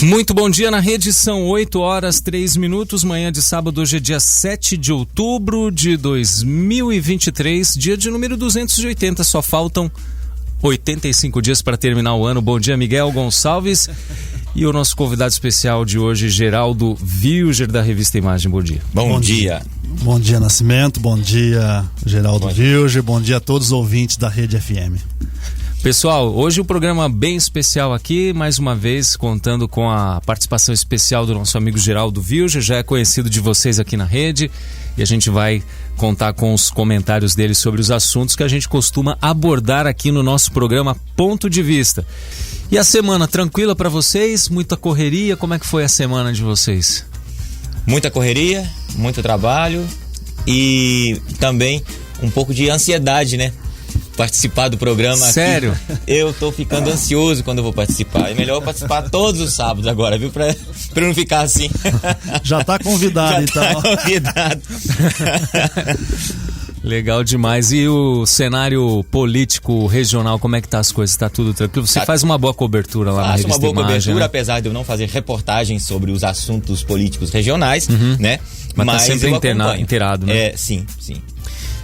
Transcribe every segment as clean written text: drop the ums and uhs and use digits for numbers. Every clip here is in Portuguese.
Muito bom dia na rede, são 8h03, manhã de sábado, hoje é dia 7 de outubro de 2023, dia de número 280, só faltam 85 dias para terminar o ano. Bom dia, Miguel Gonçalves, e o nosso convidado especial de hoje, Geraldo Vilger, da revista Imagem. Bom dia. Bom dia. Bom dia, Nascimento, bom dia, Geraldo Vilger, bom dia a todos os ouvintes da Rede FM. Pessoal, hoje um programa bem especial aqui, mais uma vez contando com a participação especial do nosso amigo Geraldo Vilger, já é conhecido de vocês aqui na rede, e a gente vai contar com os comentários dele sobre os assuntos que a gente costuma abordar aqui no nosso programa Ponto de Vista. E a semana tranquila para vocês? Muita correria? Como é que foi a semana de vocês? Muita correria, muito trabalho e também um pouco de ansiedade, né? Participar do programa. Sério? Aqui. Eu tô ficando ansioso quando eu vou participar. É melhor eu participar todos os sábados agora, viu? Pra não ficar assim. Já tá convidado, então. Já tá convidado. Legal demais. E o cenário político regional, como é que tá as coisas? Tá tudo tranquilo? Você faz uma boa cobertura lá na revista Faço uma boa Imagem, cobertura, né? apesar de eu não fazer reportagens sobre os assuntos políticos regionais, né? Mas tá sempre eu inteirado, né? Sim.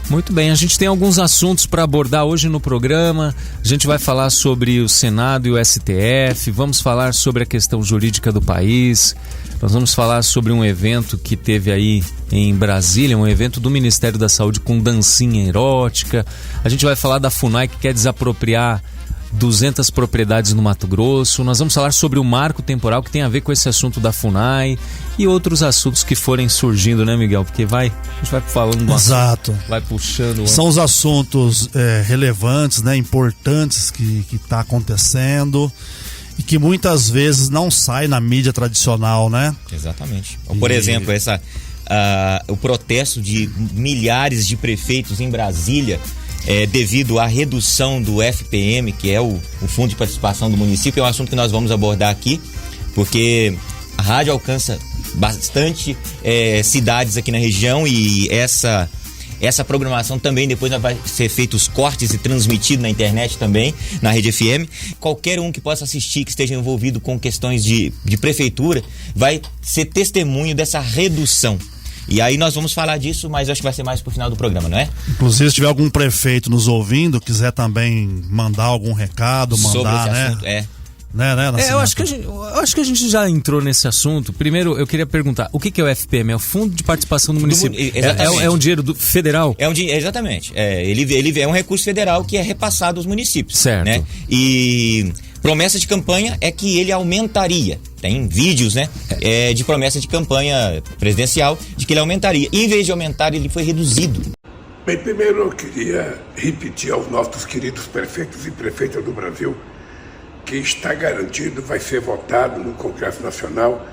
Muito bem, a gente tem alguns assuntos para abordar hoje no programa. A gente vai falar sobre o Senado e o STF, vamos falar sobre a questão jurídica do país, nós vamos falar sobre um evento que teve aí em Brasília, um evento do Ministério da Saúde com dancinha erótica. A gente vai falar da FUNAI, que quer desapropriar 200 propriedades no Mato Grosso. Nós vamos falar sobre o marco temporal que tem a ver com esse assunto da FUNAI e outros assuntos que forem surgindo, né, Miguel? Porque a gente vai falando Exato. Vai puxando. São os assuntos relevantes, né, importantes que tá acontecendo e que muitas vezes não sai na mídia tradicional, né? Exatamente. Por exemplo, o protesto de milhares de prefeitos em Brasília, devido à redução do FPM, que é o Fundo de Participação do Município, é um assunto que nós vamos abordar aqui, porque a rádio alcança bastante cidades aqui na região e essa programação também depois vai ser feito os cortes e transmitido na internet também, na Rede FM. Qualquer um que possa assistir, que esteja envolvido com questões de prefeitura, vai ser testemunho dessa redução. E aí nós vamos falar disso, mas acho que vai ser mais pro final do programa, não é? Inclusive, se tiver algum prefeito nos ouvindo, quiser também mandar algum recado, sobre mandar, esse né? assunto, Eu acho que a gente já entrou nesse assunto. Primeiro, eu queria perguntar, o que é o FPM? É o Fundo de Participação do Município. É um dinheiro federal? Exatamente. Ele é um recurso federal que é repassado aos municípios. Certo. Né? E promessa de campanha é que ele aumentaria. Tem vídeos, né? De promessa de campanha presidencial de que ele aumentaria. Em vez de aumentar, ele foi reduzido. Bem, primeiro eu queria repetir aos nossos queridos prefeitos e prefeitas do Brasil que está garantido, vai ser votado no Congresso Nacional,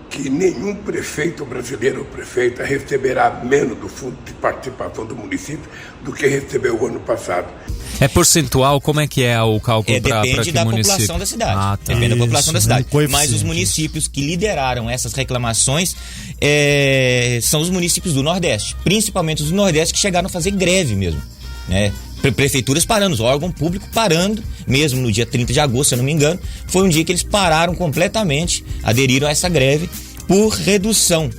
que nenhum prefeito brasileiro ou prefeita receberá menos do Fundo de Participação do Município do que recebeu o ano passado. É percentual? Como é que é o cálculo para que o município? Depende da população da cidade. Depende da população da cidade. Mas os municípios que lideraram essas reclamações são os municípios do Nordeste, principalmente os do Nordeste que chegaram a fazer greve mesmo, né? Prefeituras parando, os órgãos públicos parando, mesmo no dia 30 de agosto, se eu não me engano, foi um dia que eles pararam completamente, aderiram a essa greve por redução.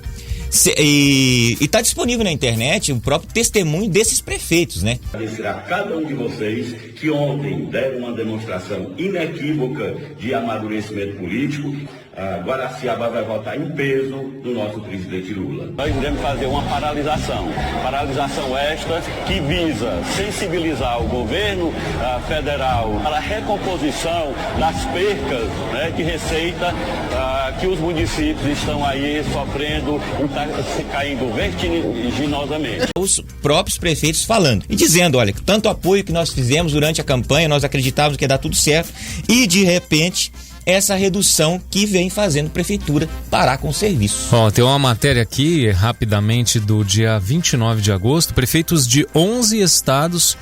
E está disponível na internet o próprio testemunho desses prefeitos, né? Agradecer a cada um de vocês que ontem deram uma demonstração inequívoca de amadurecimento político. Guaraciaba vai votar em peso no nosso presidente Lula. Nós iremos fazer uma paralisação esta que visa sensibilizar o governo federal para a recomposição das percas, né, de receita que os municípios estão aí sofrendo, caindo vertiginosamente. Os próprios prefeitos falando e dizendo, olha, tanto apoio que nós fizemos durante a campanha, nós acreditávamos que ia dar tudo certo e de repente essa redução que vem fazendo a prefeitura parar com o serviço. Tem uma matéria aqui, rapidamente, do dia 29 de agosto. Prefeitos de 11 estados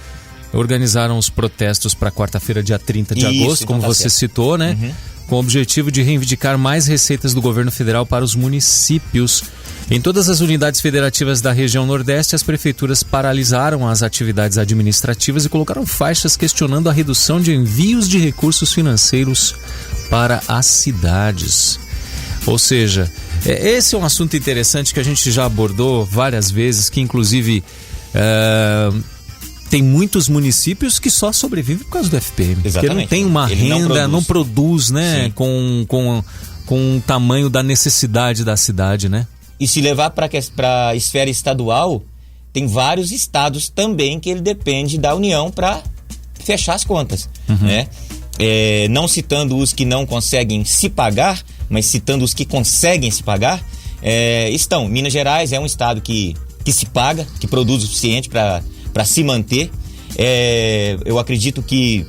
organizaram os protestos para quarta-feira, dia 30 de agosto, como você citou, né? Com o objetivo de reivindicar mais receitas do governo federal para os municípios. Em todas as unidades federativas da região Nordeste, as prefeituras paralisaram as atividades administrativas e colocaram faixas questionando a redução de envios de recursos financeiros para as cidades. Ou seja, esse é um assunto interessante que a gente já abordou várias vezes, que inclusive tem muitos municípios que só sobrevivem por causa do FPM. Exatamente. Porque não tem uma renda, não produz, né, com o tamanho da necessidade da cidade, né? E se levar para a esfera estadual, tem vários estados também que ele depende da União para fechar as contas, né? Não citando os que não conseguem se pagar, mas citando os que conseguem se pagar, Minas Gerais é um estado que se paga, que produz o suficiente para se manter. Eu acredito que,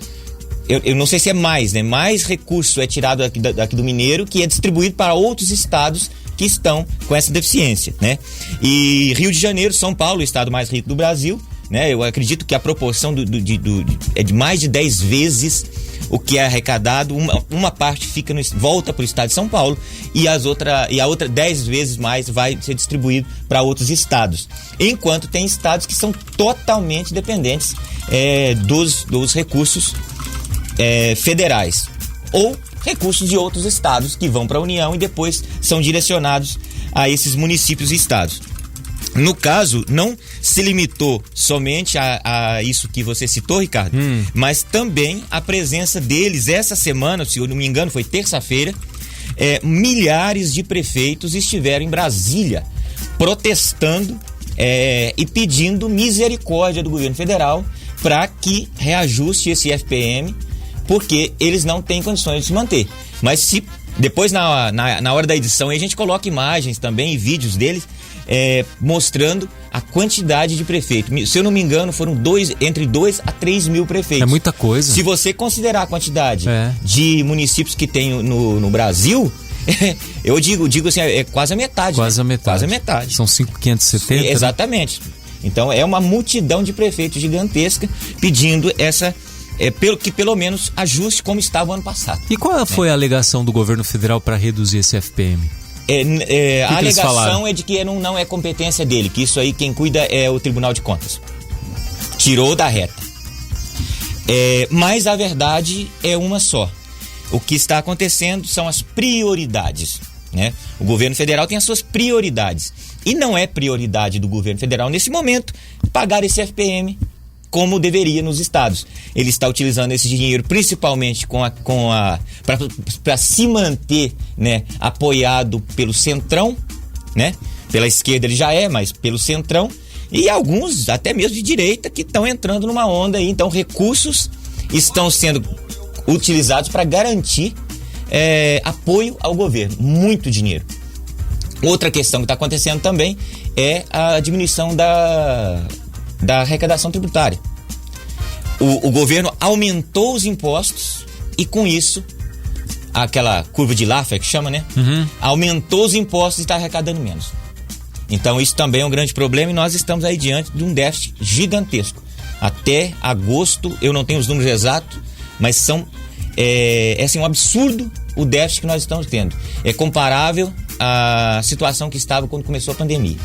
eu não sei se é mais, né? Mais recurso é tirado daqui do mineiro, que é distribuído para outros estados que estão com essa deficiência, né? E Rio de Janeiro, São Paulo, o estado mais rico do Brasil, né? Eu acredito que a proporção é de mais de 10 vezes o que é arrecadado. Uma parte volta para o estado de São Paulo e a outra 10 vezes mais vai ser distribuído para outros estados. Enquanto tem estados que são totalmente dependentes dos recursos federais ou recursos de outros estados que vão para a União e depois são direcionados a esses municípios e estados. No caso, não se limitou somente a isso que você citou, Ricardo, mas também a presença deles essa semana, se eu não me engano, foi terça-feira, milhares de prefeitos estiveram em Brasília protestando e pedindo misericórdia do governo federal para que reajuste esse FPM, porque eles não têm condições de se manter. Mas se depois na hora da edição a gente coloca imagens também e vídeos deles mostrando a quantidade de prefeitos. Se eu não me engano, foram entre 2 a 3 mil prefeitos. É muita coisa. Se você considerar a quantidade de municípios que tem no Brasil, eu digo assim, é quase a metade. Quase né? a metade. São 5.570. Exatamente. Né? Então é uma multidão de prefeitos gigantesca pedindo que pelo menos ajuste como estava o ano passado. E qual foi a alegação do governo federal para reduzir esse FPM? A alegação é de que não é competência dele, que isso aí quem cuida é o Tribunal de Contas. Tirou da reta. Mas a verdade é uma só. O que está acontecendo são as prioridades, né? O governo federal tem as suas prioridades. E não é prioridade do governo federal, nesse momento, pagar esse FPM como deveria nos estados. Ele está utilizando esse dinheiro principalmente para se manter, né, apoiado pelo Centrão, né? Pela esquerda ele já mas pelo Centrão, e alguns até mesmo de direita que estão entrando numa onda aí. Então recursos estão sendo utilizados para garantir apoio ao governo. Muito dinheiro. Outra questão que está acontecendo também é a diminuição da arrecadação tributária. O governo aumentou os impostos e com isso, aquela curva de Laffer que chama, né? Aumentou os impostos e está arrecadando menos. Então isso também é um grande problema e nós estamos aí diante de um déficit gigantesco. Até agosto, eu não tenho os números exatos, mas é assim, um absurdo o déficit que nós estamos tendo. É comparável à situação que estava quando começou a pandemia.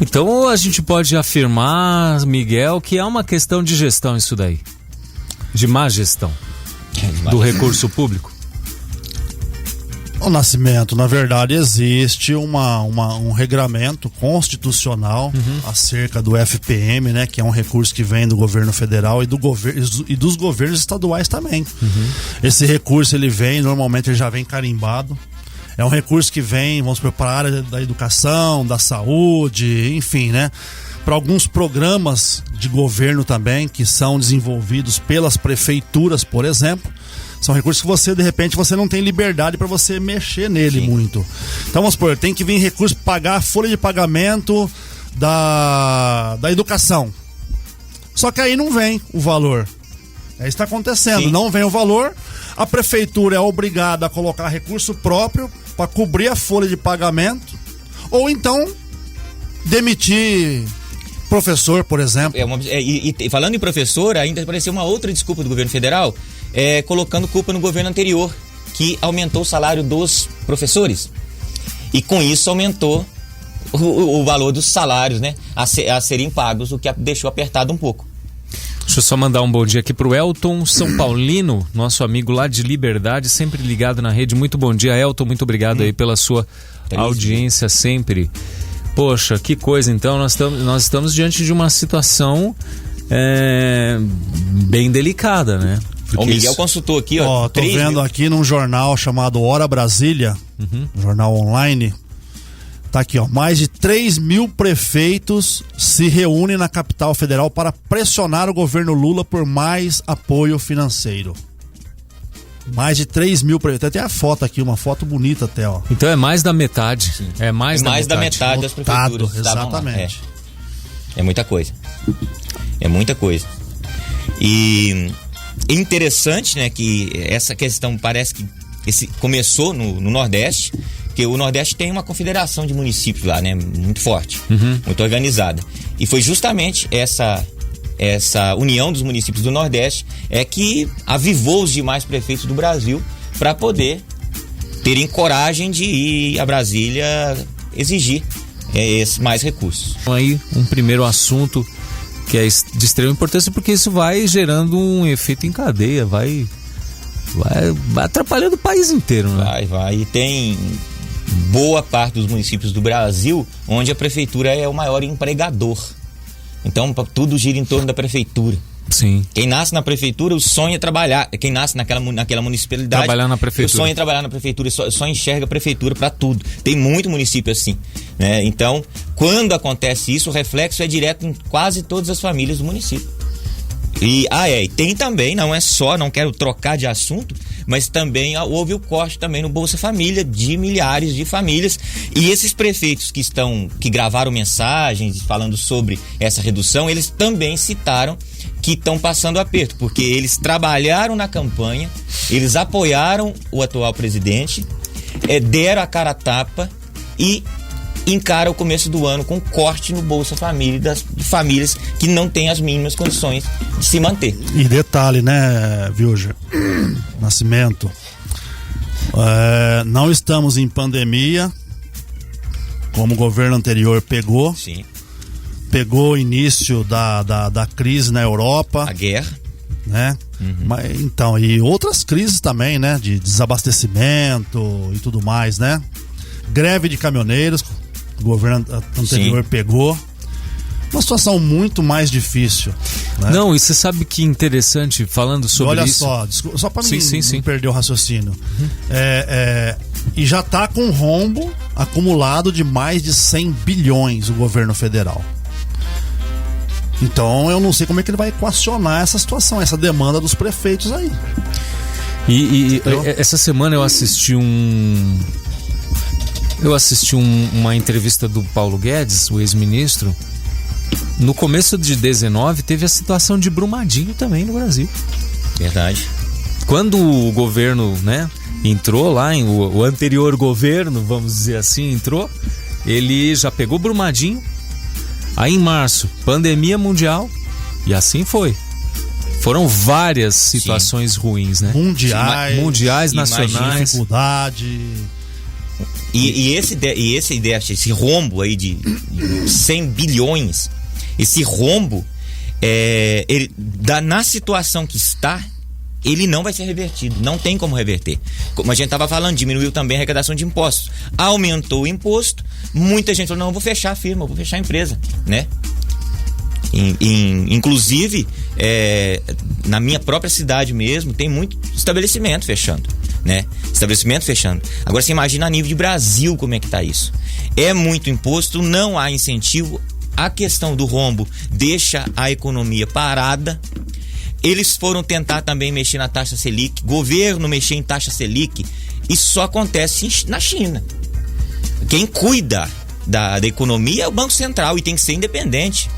Então a gente pode afirmar, Miguel, que é uma questão de gestão isso daí. De má gestão do recurso público. O Nascimento, na verdade, existe um regramento constitucional acerca do FPM, né, que é um recurso que vem do governo federal e dos governos estaduais também. Esse recurso normalmente ele já vem carimbado. É um recurso que vem, vamos supor, para a área da educação, da saúde, enfim, né? Para alguns programas de governo também, que são desenvolvidos pelas prefeituras, por exemplo. São recursos que você, de repente, você não tem liberdade para você mexer nele muito. Então, vamos supor, tem que vir recurso para pagar a folha de pagamento da educação. Só que aí não vem o valor. É isso que está acontecendo. Não vem o valor, a prefeitura é obrigada a colocar recurso próprio para cobrir a folha de pagamento, ou então demitir professor, por exemplo. E falando em professor, ainda apareceu uma outra desculpa do governo federal, colocando culpa no governo anterior, que aumentou o salário dos professores. E com isso aumentou o valor dos salários, né, a serem pagos, o que deixou apertado um pouco. Deixa eu só mandar um bom dia aqui pro Elton São Paulino, nosso amigo lá de Liberdade, sempre ligado na rede. Muito bom dia, Elton, muito obrigado aí pela sua audiência sempre. Poxa, que coisa, então nós estamos diante de uma situação bem delicada, né? O Miguel consultou aqui, ó. Tô vendo aqui num jornal chamado Hora Brasília, jornal online. Tá aqui, ó. Mais de 3 mil prefeitos se reúnem na capital federal para pressionar o governo Lula por mais apoio financeiro. Mais de 3 mil prefeitos. Tem até a foto aqui, uma foto bonita até, ó. Então é mais da metade. Sim. É mais da metade das prefeituras. Exatamente. É muita coisa. É muita coisa. E interessante, né, que essa questão parece que começou no Nordeste, porque o Nordeste tem uma confederação de municípios lá, né, muito forte, muito organizada. E foi justamente essa união dos municípios do Nordeste que avivou os demais prefeitos do Brasil para poder terem coragem de ir a Brasília exigir mais recursos. Aí um primeiro assunto que é de extrema importância, porque isso vai gerando um efeito em cadeia, vai atrapalhando o país inteiro, né? Vai. E tem boa parte dos municípios do Brasil onde a prefeitura é o maior empregador. Então tudo gira em torno da prefeitura. Sim. Quem nasce na prefeitura, o sonho é trabalhar. Quem nasce naquela municipalidade, trabalhar na prefeitura. O sonho é trabalhar na prefeitura, só enxerga a prefeitura para tudo. Tem muito município assim, né? Então, quando acontece isso, o reflexo é direto em quase todas as famílias do município. E tem também, não quero trocar de assunto, mas também houve o corte também no Bolsa Família de milhares de famílias, e esses prefeitos que gravaram mensagens falando sobre essa redução, eles também citaram que estão passando aperto, porque eles trabalharam na campanha, eles apoiaram o atual presidente, deram a cara a tapa e encara o começo do ano com corte no Bolsa Família de famílias que não têm as mínimas condições de se manter. E detalhe, né, Vilger? Nascimento. Não estamos em pandemia, como o governo anterior pegou. Sim. Pegou o início da crise na Europa. A guerra. Né? Mas, então, e outras crises também, né? De desabastecimento e tudo mais, né? Greve de caminhoneiros, o governo anterior pegou. Uma situação muito mais difícil, né? Não, e você sabe que interessante, falando sobre olha isso... Olha só para mim não perder o raciocínio. E já está com um rombo acumulado de mais de 100 bilhões o governo federal. Então eu não sei como é que ele vai equacionar essa situação, essa demanda dos prefeitos aí. E essa semana eu assisti uma entrevista do Paulo Guedes, o ex-ministro. No começo de 19 teve a situação de Brumadinho também no Brasil. Verdade. Quando o governo, né, entrou lá, o anterior governo, vamos dizer assim, entrou, ele já pegou Brumadinho. Aí em março, pandemia mundial, e assim foi. Foram várias situações ruins, né? Mundiais, nacionais. Dificuldade. E esse rombo aí de 100 bilhões, esse rombo, na situação que está, ele não vai ser revertido, não tem como reverter. Como a gente estava falando, diminuiu também a arrecadação de impostos, aumentou o imposto, muita gente falou, não, eu vou fechar a firma, eu vou fechar a empresa, né? Inclusive, na minha própria cidade mesmo, tem muito estabelecimento fechando, né? Agora você imagina a nível de Brasil como é que tá isso. É muito imposto, não há incentivo, a questão do rombo deixa a economia parada. Eles foram tentar também mexer na taxa Selic, governo mexer em taxa Selic, isso só acontece na China. Quem cuida da economia é o Banco Central e tem que ser independente.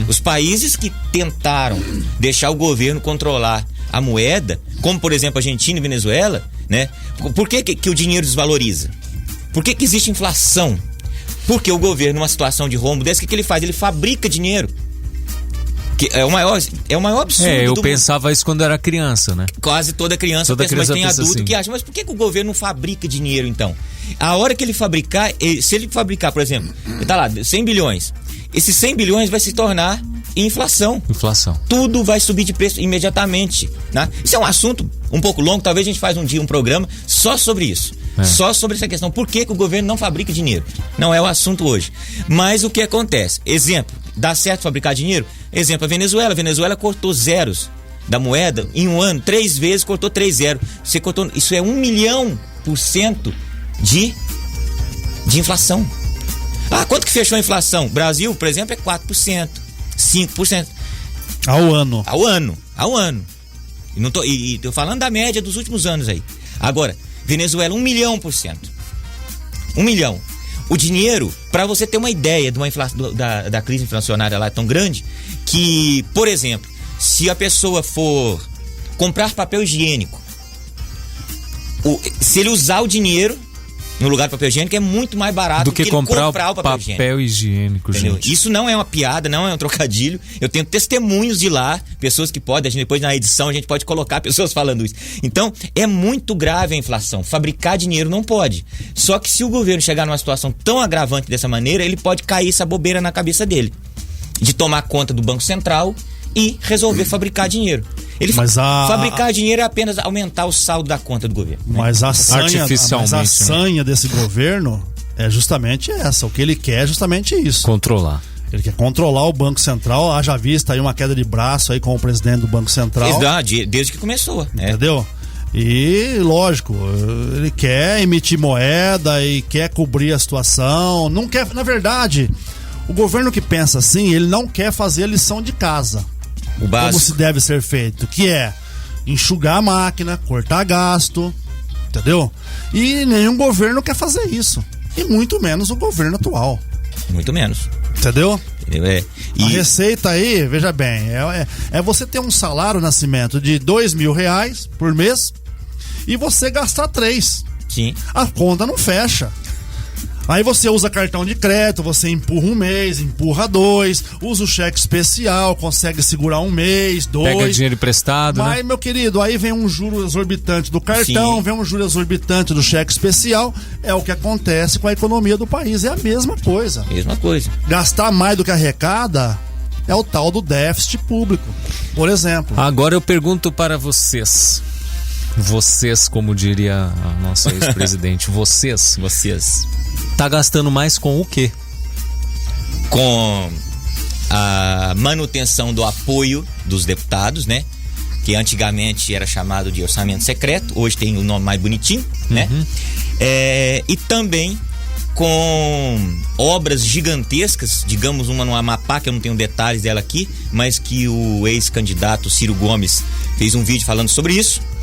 Os países que tentaram deixar o governo controlar a moeda, como por exemplo a Argentina e Venezuela, né? Por que o dinheiro desvaloriza? Por que existe inflação? Porque o governo, numa situação de rombo desse, o que ele faz? Ele fabrica dinheiro. Que é o maior absurdo. Eu pensava isso quando era criança, né? Quase toda criança pensa, mas tem adulto assim. que acha, mas por que o governo não fabrica dinheiro então? A hora que ele fabricar, se ele fabricar, por exemplo, tá lá, 100 bilhões, esses 100 bilhões vai se tornar inflação. Tudo vai subir de preço imediatamente, né? Isso é um assunto um pouco longo, talvez a gente faça um dia um programa só sobre isso. Só sobre essa questão. Por que o governo não fabrica dinheiro? Não é o assunto hoje. Mas o que acontece? Exemplo, dá certo fabricar dinheiro? Exemplo, a Venezuela. A Venezuela cortou zeros da moeda em um ano, 3 vezes cortou 3 zeros. Você cortou, isso é 1.000.000% de inflação. Quanto que fechou a inflação? Brasil, por exemplo, é 4%, 5%. Ao ano. Ao ano. E tô falando da média dos últimos anos aí. Agora, Venezuela, 1.000.000%. 1 milhão. O dinheiro, para você ter uma ideia de uma inflação, da crise inflacionária lá é tão grande, que, por exemplo, se a pessoa for comprar papel higiênico, se ele usar o dinheiro no lugar do papel higiênico, é muito mais barato do que comprar o papel higiênico. Gente. Isso não é uma piada, não é um trocadilho. Eu tenho testemunhos de lá, pessoas que podem, depois na edição a gente pode colocar pessoas falando isso. Então, é muito grave a inflação. Fabricar dinheiro não pode. Só que se o governo chegar numa situação tão agravante dessa maneira, ele pode cair essa bobeira na cabeça dele, de tomar conta do Banco Central e resolver fabricar dinheiro. Fabricar dinheiro é apenas aumentar o saldo da conta do governo. Mas a sanha desse governo é justamente essa. O que ele quer é justamente isso. Controlar. Ele quer controlar o Banco Central. Haja vista aí uma queda de braço aí com o presidente do Banco Central. Desde que começou. Entendeu? E, lógico, ele quer emitir moeda e quer cobrir a situação. Não quer, na verdade, o governo que pensa assim, ele não quer fazer a lição de casa. O básico. Como se deve ser feito, que é enxugar a máquina, cortar gasto, entendeu? E nenhum governo quer fazer isso. E muito menos o governo atual. Muito menos. Entendeu? A receita aí, veja bem, é você ter um salário, Nascimento, de R$2.000 por mês e você gastar 3. Sim. A conta não fecha. Aí você usa cartão de crédito, você empurra 1 mês, empurra 2, usa o cheque especial, consegue segurar 1 mês, 2. Pega dinheiro emprestado, Mas, meu querido, aí vem um juro exorbitante do cartão, Sim. Vem um juro exorbitante do cheque especial. É o que acontece com a economia do país. É a mesma coisa. Mesma coisa. Gastar mais do que arrecada é o tal do déficit público, por exemplo. Agora eu pergunto para vocês. Vocês, como diria a nossa ex-presidente, vocês. Tá gastando mais com o quê? Com a manutenção do apoio dos deputados, né? Que antigamente era chamado de orçamento secreto, hoje tem o nome mais bonitinho, né? E também com obras gigantescas, digamos uma no Amapá, que eu não tenho detalhes dela aqui, mas que o ex-candidato Ciro Gomes fez um vídeo falando sobre isso,